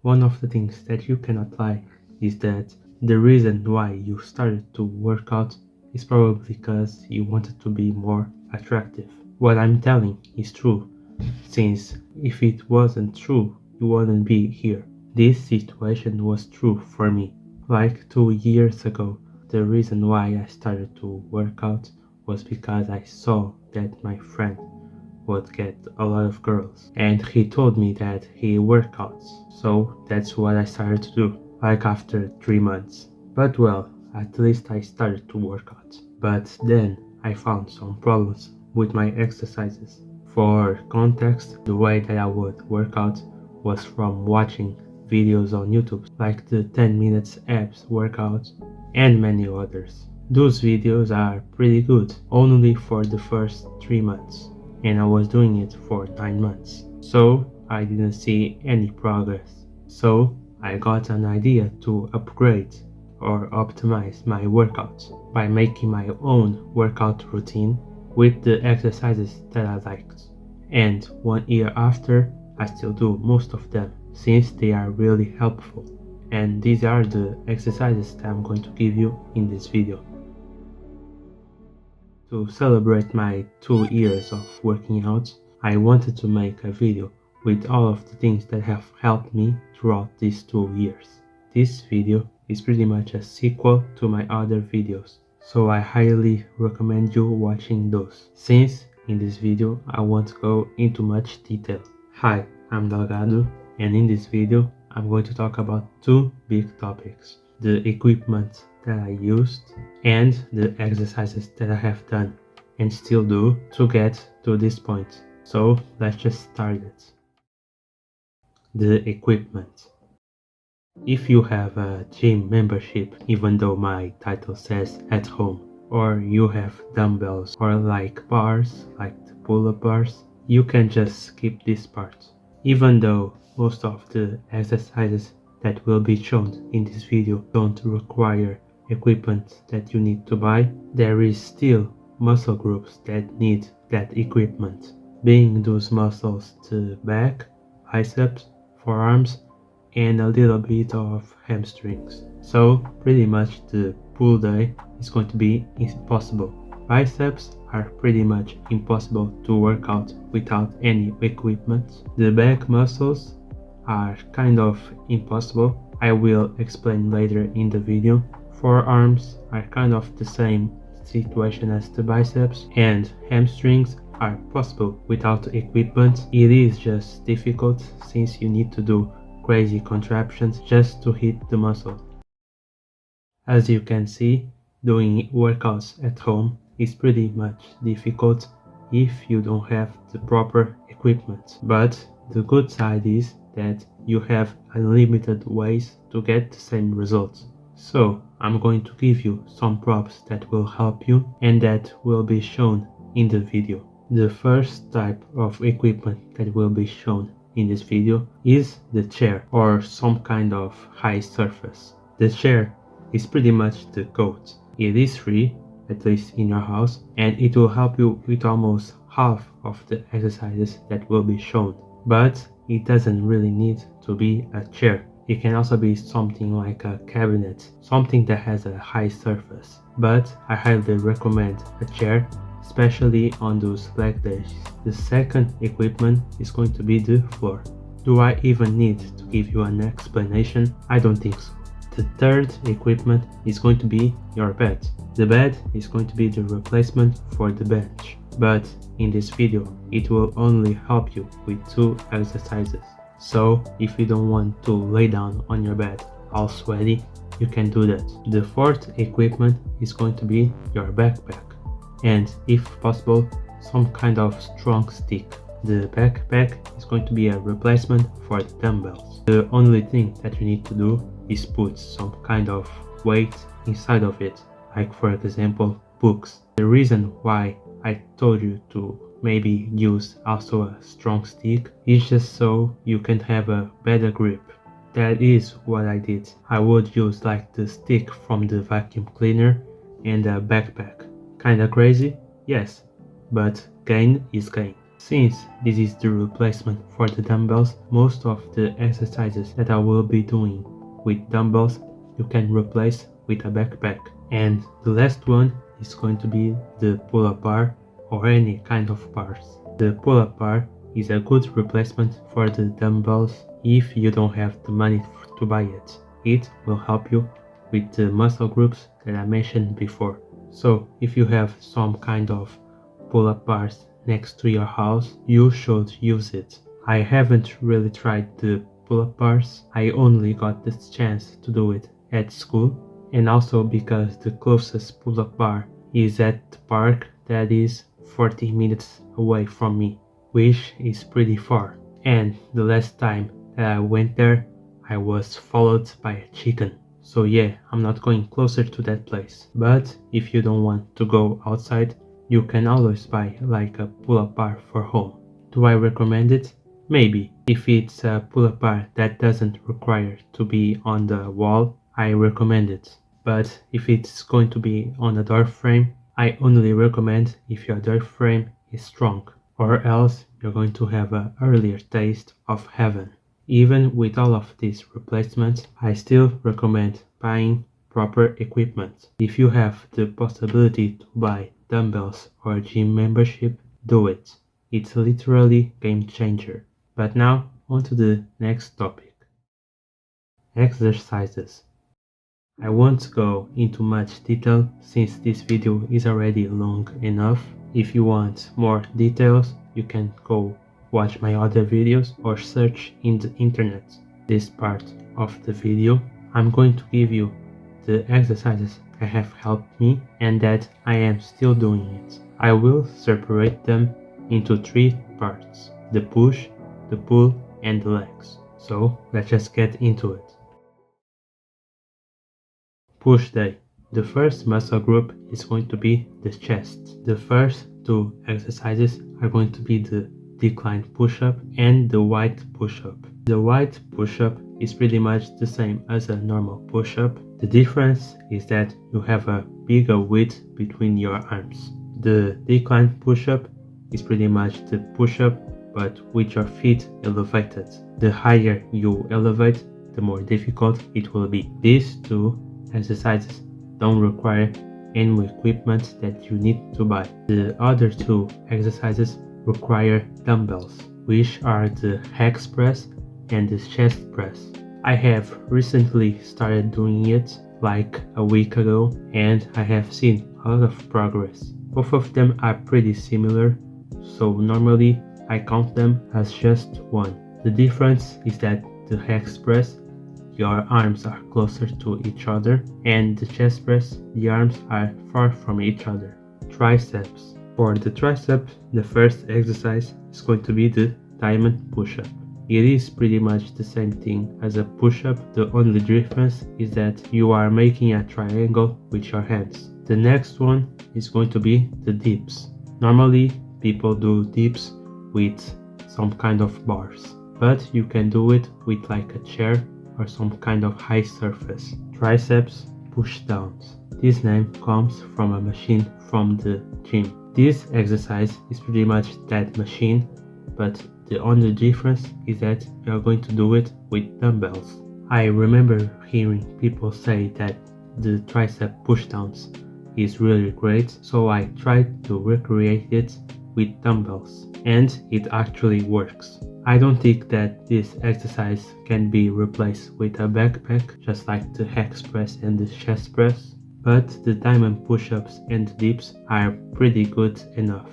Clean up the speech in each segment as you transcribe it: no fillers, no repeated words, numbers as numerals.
One of the things that you cannot lie is that the reason why you started to work out is probably because you wanted to be more attractive. What I'm telling is true, since if it wasn't true, you wouldn't be here. This situation was true for me. Like 2 years ago, the reason why I started to work out was because I saw that my friend would get a lot of girls, and he told me that he workouts, so that's what I started to do, like after 3 months. But well, at least I started to work out. But then I found some problems with my exercises. For context, the way that I would work out was from watching videos on YouTube, like the 10 minutes abs workout and many others. Those videos are pretty good, only for the first 3 months, and I was doing it for 9 months, so I didn't see any progress. So I got an idea to upgrade or optimize my workouts by making my own workout routine with the exercises that I liked. And 1 year after, I still do most of them since they are really helpful. And these are the exercises that I'm going to give you in this video. To celebrate my 2 years of working out, I wanted to make a video with all of the things that have helped me throughout these 2 years. This video is pretty much a sequel to my other videos, so I highly recommend you watching those, since in this video I won't go into much detail. Hi, I'm Delgado, and in this video I'm going to talk about two big topics: the equipment that I used and the exercises that I have done and still do to get to this point. So let's just start it. The equipment. If you have a gym membership, even though my title says at home, or you have dumbbells or like bars, like the pull-up bars, you can just skip this part. Even though most of the exercises that will be shown in this video don't require equipment that you need to buy, there is still muscle groups that need that equipment, being those muscles the back, biceps, forearms, and a little bit of hamstrings. So pretty much the pull day is going to be impossible. Biceps are pretty much impossible to work out without any equipment. The back muscles are kind of impossible. I will explain later in the video. Forearms are kind of the same situation as the biceps, and hamstrings are possible without equipment. It is just difficult since you need to do crazy contraptions just to hit the muscle. As you can see, doing workouts at home is pretty much difficult if you don't have the proper equipment. But the good side is that you have unlimited ways to get the same results. So I'm going to give you some props that will help you and that will be shown in the video. The first type of equipment that will be shown in this video is the chair or some kind of high surface. The chair is pretty much the GOAT. It is free, at least in your house, and it will help you with almost half of the exercises that will be shown. But it doesn't really need to be a chair. It can also be something like a cabinet, something that has a high surface. But I highly recommend a chair, especially on those leg days. The second equipment is going to be the floor. Do I even need to give you an explanation? I don't think so. The third equipment is going to be your bed. The bed is going to be the replacement for the bench, but in this video it will only help you with 2 exercises. So if you don't want to lay down on your bed all sweaty, you can do that. The fourth equipment is going to be your backpack, and if possible, some kind of strong stick. The backpack is going to be a replacement for the dumbbells. The only thing that you need to do is put some kind of weight inside of it, like for example books. The reason why I told you to maybe use also a strong stick is just so you can have a better grip. That is what I did. I would use like the stick from the vacuum cleaner and a backpack. Kinda crazy? Yes, but gain is gain. Since this is the replacement for the dumbbells, most of the exercises that I will be doing with dumbbells you can replace with a backpack. And the last one is going to be the pull-up bar or any kind of bars. The pull-up bar is a good replacement for the dumbbells if you don't have the money to buy it. It will help you with the muscle groups that I mentioned before. So if you have some kind of pull-up bars next to your house, you should use it. I haven't really tried the pull-up bars. I only got this chance to do it at school, and also because the closest pull-up bar is at the park that is 40 minutes away from me, which is pretty far. And the last time that I went there, I was followed by a chicken. So yeah, I'm not going closer to that place. But if you don't want to go outside, you can always buy like a pull-up bar for home. Do I recommend it? Maybe. If it's a pull-up bar that doesn't require to be on the wall, I recommend it. But if it's going to be on a door frame, I only recommend if your door frame is strong, or else you're going to have an earlier taste of heaven. Even with all of these replacements, I still recommend buying proper equipment. If you have the possibility to buy dumbbells or a gym membership, do it. It's literally game changer. But now on to the next topic. Exercises. I won't go into much detail since this video is already long enough. If you want more details, you can go watch my other videos or search in the internet. This part of the video, I'm going to give you the exercises that have helped me and that I am still doing it. I will separate them into 3 parts: the push, the pull, and the legs. So let's just get into it. Push day. The first muscle group is going to be the chest. The first 2 exercises are going to be the decline push-up and the wide push-up. The wide push-up is pretty much the same as a normal push-up. The difference is that you have a bigger width between your arms. The decline push-up is pretty much the push-up but with your feet elevated. The higher you elevate, the more difficult it will be. These 2 exercises don't require any equipment that you need to buy. The other 2 exercises require dumbbells, which are the hex press and the chest press. I have recently started doing it like a week ago and I have seen a lot of progress. Both of them are pretty similar, so normally I count them as just one. The difference is that the hex press, your arms are closer to each other, and the chest press, the arms are far from each other. Triceps. For the tricep, the first exercise is going to be the diamond push-up. It is pretty much the same thing as a push-up, the only difference is that you are making a triangle with your hands. The next one is going to be the dips. Normally, people do dips with some kind of bars, but you can do it with like a chair or some kind of high surface. Triceps push downs. This name comes from a machine from the gym. This exercise is pretty much that machine, but the only difference is that you are going to do it with dumbbells. I remember hearing people say that the tricep pushdowns is really great, so I tried to recreate it with dumbbells, and it actually works. I don't think that this exercise can be replaced with a backpack, just like the hex press and the chest press, but the diamond push-ups and dips are pretty good enough.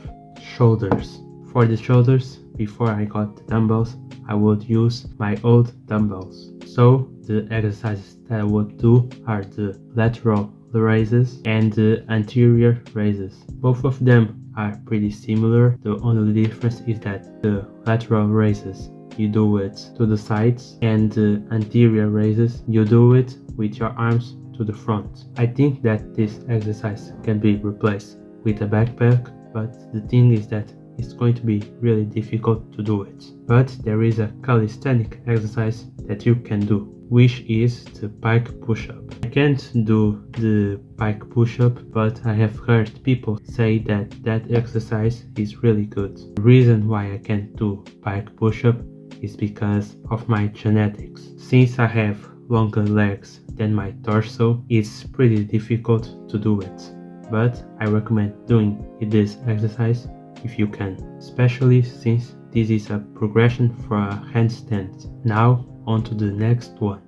Shoulders. For the shoulders, before I got the dumbbells, I would use my old dumbbells. So the exercises that I would do are the lateral raises and the anterior raises. Both of them are pretty similar. The only difference is that the lateral raises you do it to the sides and the anterior raises you do it with your arms to the front. I think that this exercise can be replaced with a backpack, but the thing is that it's going to be really difficult to do it. But there is a calisthenic exercise that you can do, which is the pike push-up. can't do the pike push-up, but I have heard people say that that exercise is really good. The reason why I can't do pike push-up is because of my genetics. Since I have longer legs than my torso, it's pretty difficult to do it. But I recommend doing this exercise if you can, especially since this is a progression for a handstand. Now on to the next one.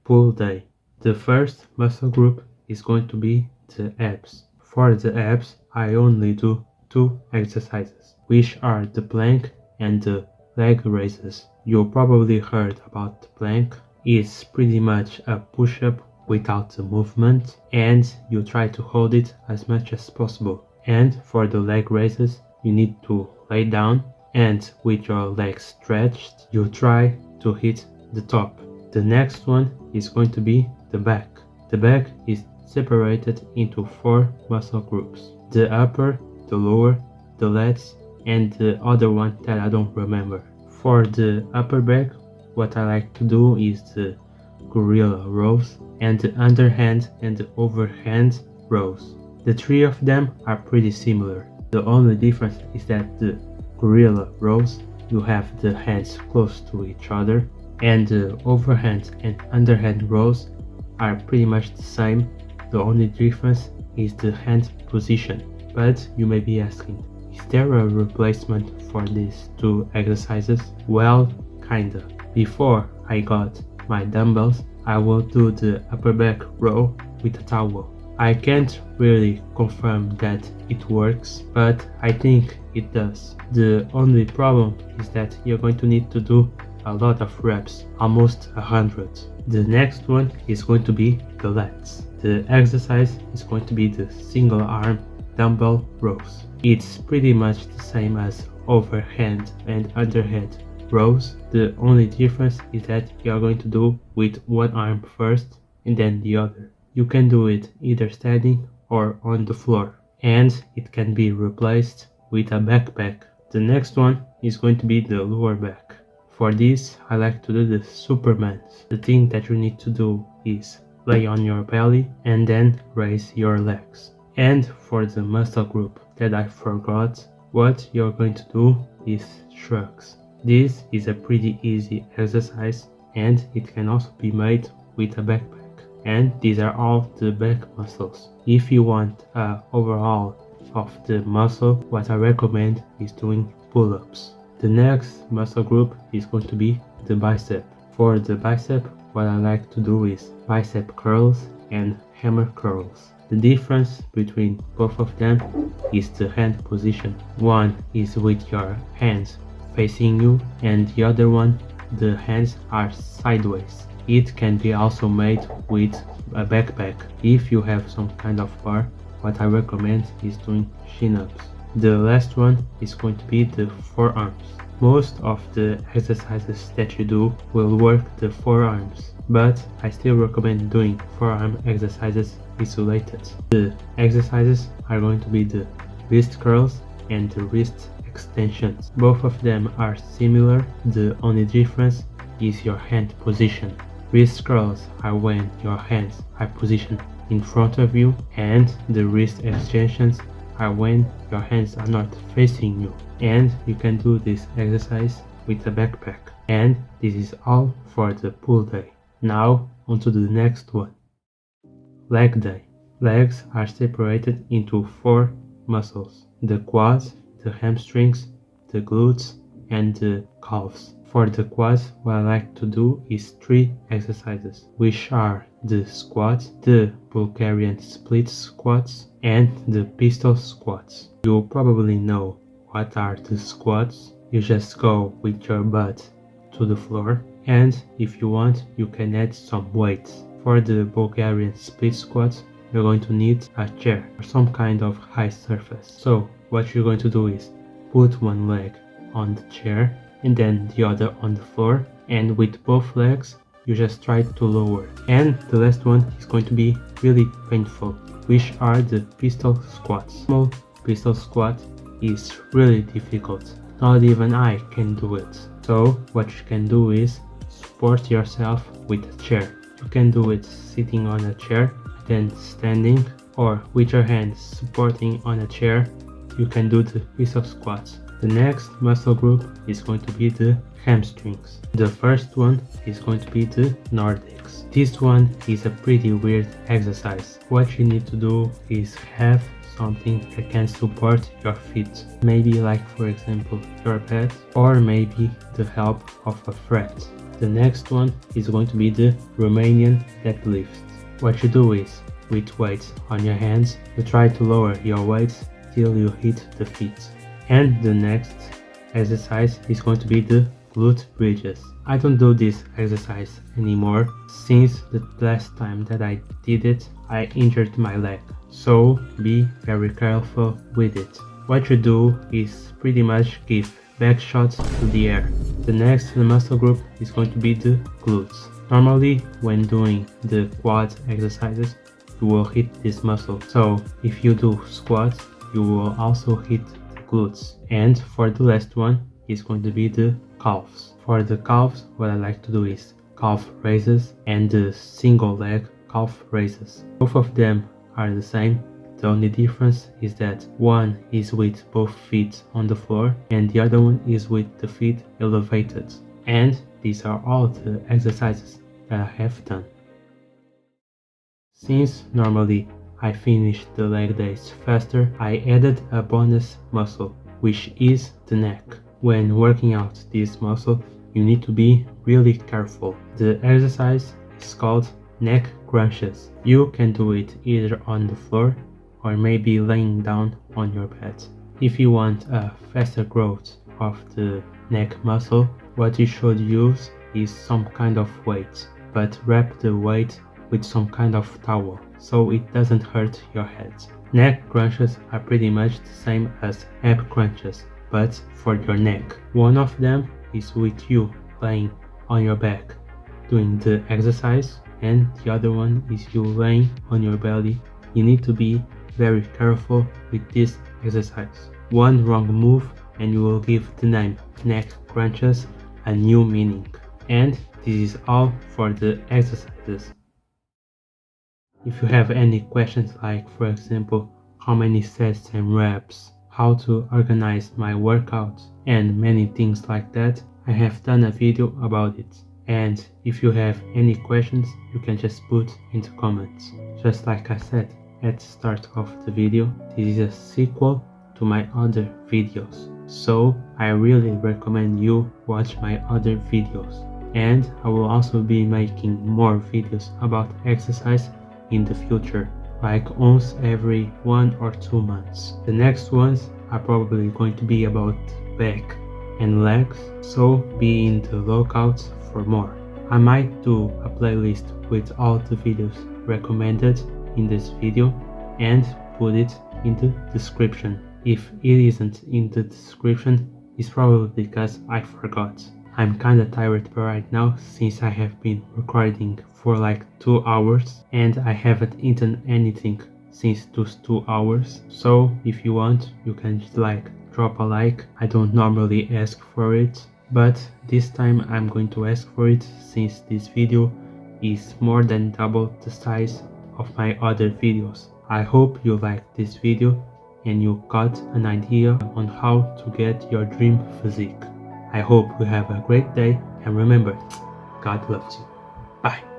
Pull day. The first muscle group is going to be the abs. For the abs, I only do two exercises, which are the plank and the leg raises. You probably heard about the plank. It's pretty much a push-up without the movement, and you try to hold it as much as possible. And for the leg raises, you need to lay down, and with your legs stretched, you try to hit the top. The next one is going to be the back. The back is separated into four muscle groups: the upper, the lower, the lats, and the other one that I don't remember. For the upper back, what I like to do is the gorilla rows and the underhand and the overhand rows. The three of them are pretty similar. The only difference is that the gorilla rows, you have the hands close to each other, and the overhand and underhand rows are pretty much the same. The only difference is the hand position. But you may be asking, is there a replacement for these two exercises? Well, kinda. Before I got my dumbbells, I will do the upper back row with a towel. I can't really confirm that it works, but I think it does. The only problem is that you're going to need to do a lot of reps, almost 100. The next one is going to be the lats. The exercise is going to be the single arm dumbbell rows. It's pretty much the same as overhand and underhand rows. The only difference is that you are going to do with one arm first and then the other. You can do it either standing or on the floor, and it can be replaced with a backpack. The next one is going to be the lower back. For this, I like to do the Supermans. The thing that you need to do is lay on your belly and then raise your legs. And for the muscle group that I forgot, what you're going to do is shrugs. This is a pretty easy exercise, and it can also be made with a backpack. And these are all the back muscles. If you want an overhaul of the muscle, what I recommend is doing pull-ups. The next muscle group is going to be the bicep. For the bicep, what I like to do is bicep curls and hammer curls. The difference between both of them is the hand position. One is with your hands facing you, and the other one, the hands are sideways. It can be also made with a backpack. If you have some kind of bar, what I recommend is doing chin-ups. The last one is going to be the forearms. Most of the exercises that you do will work the forearms, but I still recommend doing forearm exercises isolated. The exercises are going to be the wrist curls and the wrist extensions. Both of them are similar. The only difference is your hand position. Wrist curls are when your hands are positioned in front of you, and the wrist extensions are when your hands are not facing you. And you can do this exercise with a backpack. And this is all for the pull day. Now on to the next one. Leg day. Legs are separated into four muscles: the quads, the hamstrings, the glutes, and the calves. For the quads, what I like to do is three exercises, which are the squats, the Bulgarian split squats, and the pistol squats. You probably know what are the squats. You just go with your butt to the floor, and if you want, you can add some weights. For the Bulgarian split squats, you're going to need a chair or some kind of high surface. So what you're going to do is put one leg on the chair and then the other on the floor, and with both legs you just try to lower. And the last one is going to be really painful, which are the pistol squats. Small pistol squat is really difficult. Not even I can do it. So what you can do is support yourself with a chair. You can do it sitting on a chair, then standing, or with your hands supporting on a chair. You can do the pistol squats. The next muscle group is going to be the hamstrings. The first one is going to be the Nordics. This one is a pretty weird exercise. What you need to do is have something that can support your feet. Maybe like for example your bed, or maybe the help of a friend. The next one is going to be the Romanian deadlift. What you do is, with weights on your hands, you try to lower your weights till you hit the feet. And the next exercise is going to be the glute bridges. I don't do this exercise anymore since the last time that I did it I injured my leg, so be very careful with it. What you do is pretty much give back shots to the air. The next muscle group is going to be the glutes. Normally when doing the quad exercises you will hit this muscle, so if you do squats you will also hit glutes. And for the last one is going to be the calves. For the calves, what I like to do is calf raises and the single leg calf raises. Both of them are the same. The only difference is that one is with both feet on the floor and the other one is with the feet elevated. And these are all the exercises that I have done. Since normally I finish the leg days faster, I added a bonus muscle, which is the neck. When working out this muscle, you need to be really careful. The exercise is called neck crunches. You can do it either on the floor or maybe laying down on your bed. If you want a faster growth of the neck muscle, what you should use is some kind of weight, but wrap the weight with some kind of towel so it doesn't hurt your head. Neck crunches are pretty much the same as ab crunches, but for your neck. One of them is with you laying on your back doing the exercise, and the other one is you laying on your belly. You need to be very careful with this exercise. One wrong move and you will give the name neck crunches a new meaning. And this is all for the exercises. If you have any questions like for example how many sets and reps, how to organize my workouts and many things like that, I have done a video about it. And if you have any questions you can just put in the comments. Just like I said at the start of the video, this is a sequel to my other videos, so I really recommend you watch my other videos. And I will also be making more videos about exercise in the future, like once every 1 or 2 months. The next ones are probably going to be about back and legs, so be in the lookout for more. I might do a playlist with all the videos recommended in this video and put it in the description. If it isn't in the description, it's probably because I forgot. I'm kinda tired right now since I have been recording for like 2 hours and I haven't eaten anything since those 2 hours. So if you want, you can just like drop a like. I don't normally ask for it, but this time I'm going to ask for it since this video is more than double the size of my other videos. I hope you liked this video and you got an idea on how to get your dream physique. I hope you have a great day and remember, God loves you. Bye.